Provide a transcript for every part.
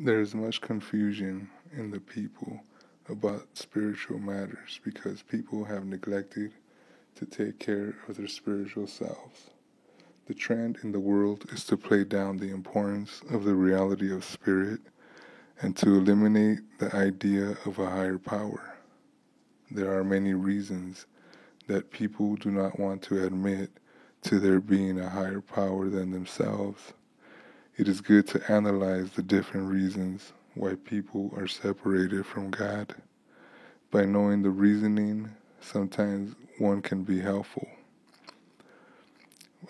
There is much confusion in the people about spiritual matters because people have neglected to take care of their spiritual selves. The trend in the world is to play down the importance of the reality of spirit and to eliminate the idea of a higher power. There are many reasons that people do not want to admit to there being a higher power than themselves. It is good to analyze the different reasons why people are separated from God. By knowing the reasoning, sometimes one can be helpful.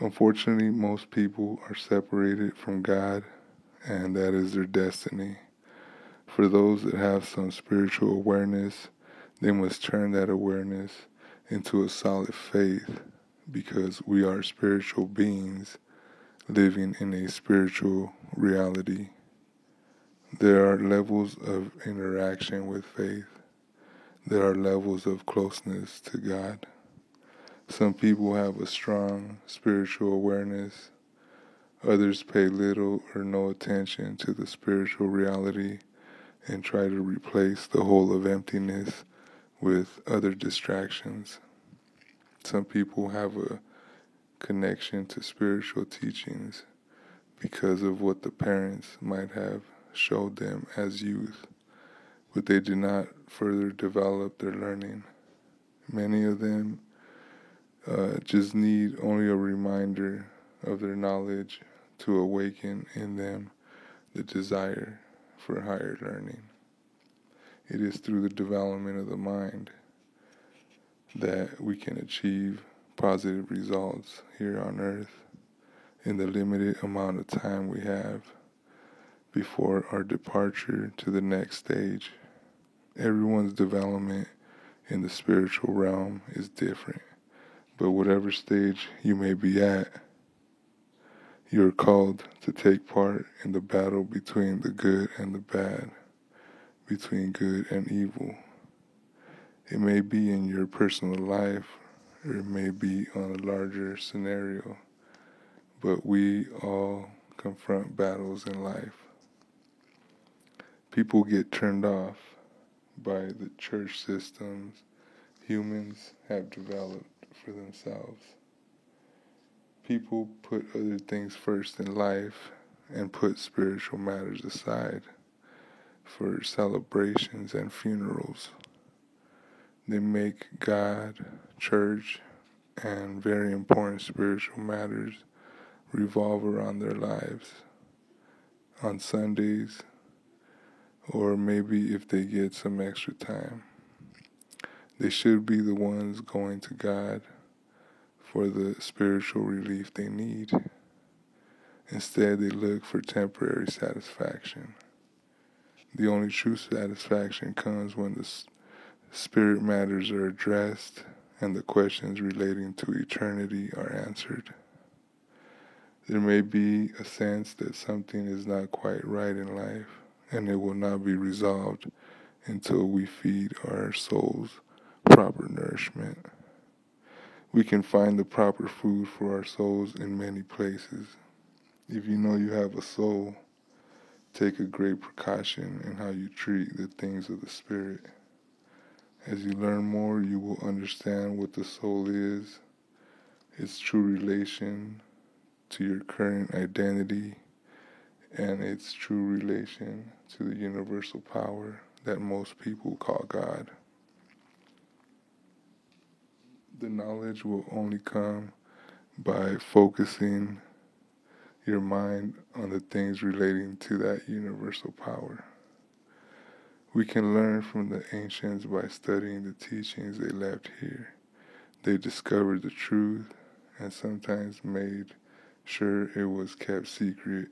Unfortunately, most people are separated from God, and that is their destiny. For those that have some spiritual awareness, they must turn that awareness into a solid faith because we are spiritual beings living in a spiritual reality. There are levels of interaction with faith. There are levels of closeness to God. Some people have a strong spiritual awareness. Others pay little or no attention to the spiritual reality and try to replace the hole of emptiness with other distractions. Some people have a connection to spiritual teachings because of what the parents might have showed them as youth, but they did not further develop their learning. Many of them just need only a reminder of their knowledge to awaken in them the desire for higher learning. It is through the development of the mind that we can achieve positive results here on earth in the limited amount of time we have before our departure to the next stage. Everyone's development in the spiritual realm is different, but whatever stage you may be at, you are called to take part in the battle between the good and the bad, between good and evil. It may be in your personal life, or it may be on a larger scenario, but we all confront battles in life. People get turned off by the church systems humans have developed for themselves. People put other things first in life and put spiritual matters aside for celebrations and funerals. They make God, church, and very important spiritual matters revolve around their lives. On Sundays, or maybe if they get some extra time, they should be the ones going to God for the spiritual relief they need. Instead, they look for temporary satisfaction. The only true satisfaction comes when the spirit matters are addressed and the questions relating to eternity are answered. There may be a sense that something is not quite right in life, and it will not be resolved until we feed our souls proper nourishment. We can find the proper food for our souls in many places. If you know you have a soul, take a great precaution in how you treat the things of the spirit. As you learn more, you will understand what the soul is, its true relation to your current identity, and its true relation to the universal power that most people call God. The knowledge will only come by focusing your mind on the things relating to that universal power. We can learn from the ancients by studying the teachings they left here. They discovered the truth and sometimes made sure it was kept secret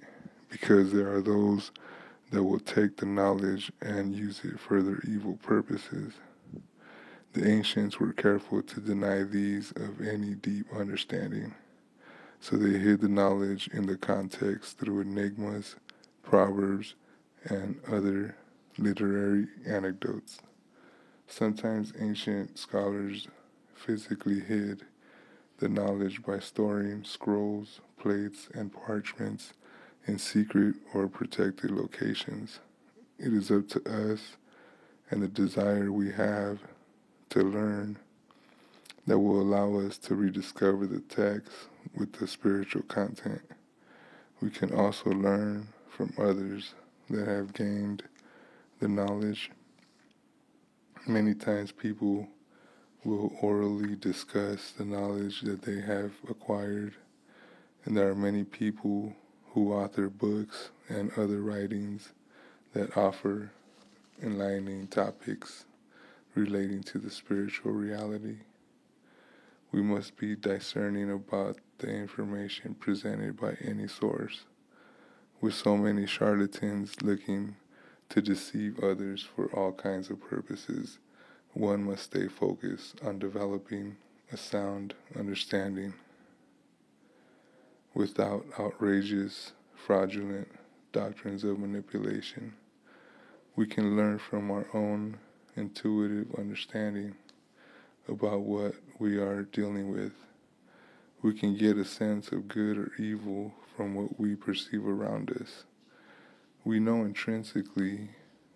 because there are those that will take the knowledge and use it for their evil purposes. The ancients were careful to deny these of any deep understanding, so they hid the knowledge in the context through enigmas, proverbs, and other literary anecdotes. Sometimes ancient scholars physically hid the knowledge by storing scrolls, plates, and parchments in secret or protected locations. It is up to us and the desire we have to learn that will allow us to rediscover the text with the spiritual content. We can also learn from others that have gained the knowledge. Many times people will orally discuss the knowledge that they have acquired, and there are many people who author books and other writings that offer enlightening topics relating to the spiritual reality. We must be discerning about the information presented by any source. With so many charlatans looking to deceive others for all kinds of purposes, one must stay focused on developing a sound understanding without outrageous, fraudulent doctrines of manipulation. We can learn from our own intuitive understanding about what we are dealing with. We can get a sense of good or evil from what we perceive around us. We know intrinsically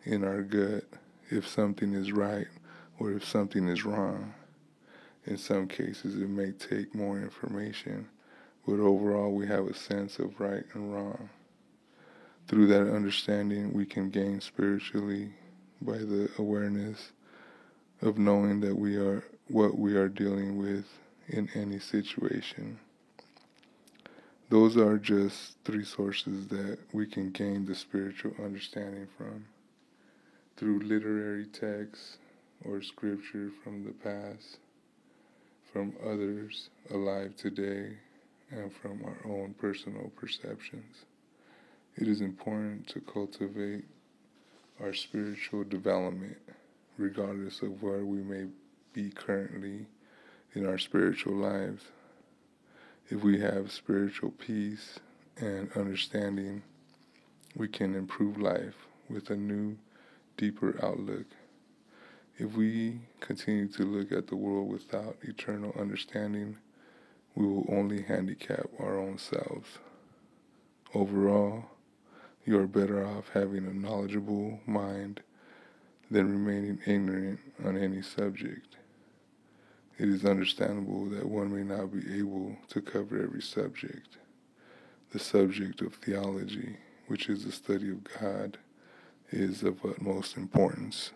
in our gut if something is right or if something is wrong. In some cases, it may take more information, but overall we have a sense of right and wrong. Through that understanding, we can gain spiritually by the awareness of knowing that we are what we are dealing with in any situation. Those are just 3 sources that we can gain the spiritual understanding from: through literary texts or scripture from the past, from others alive today, and from our own personal perceptions. It is important to cultivate our spiritual development, regardless of where we may be currently in our spiritual lives. If we have spiritual peace and understanding, we can improve life with a new, deeper outlook. If we continue to look at the world without eternal understanding, we will only handicap our own selves. Overall, you are better off having a knowledgeable mind than remaining ignorant on any subject. It is understandable that one may not be able to cover every subject. The subject of theology, which is the study of God, is of utmost importance.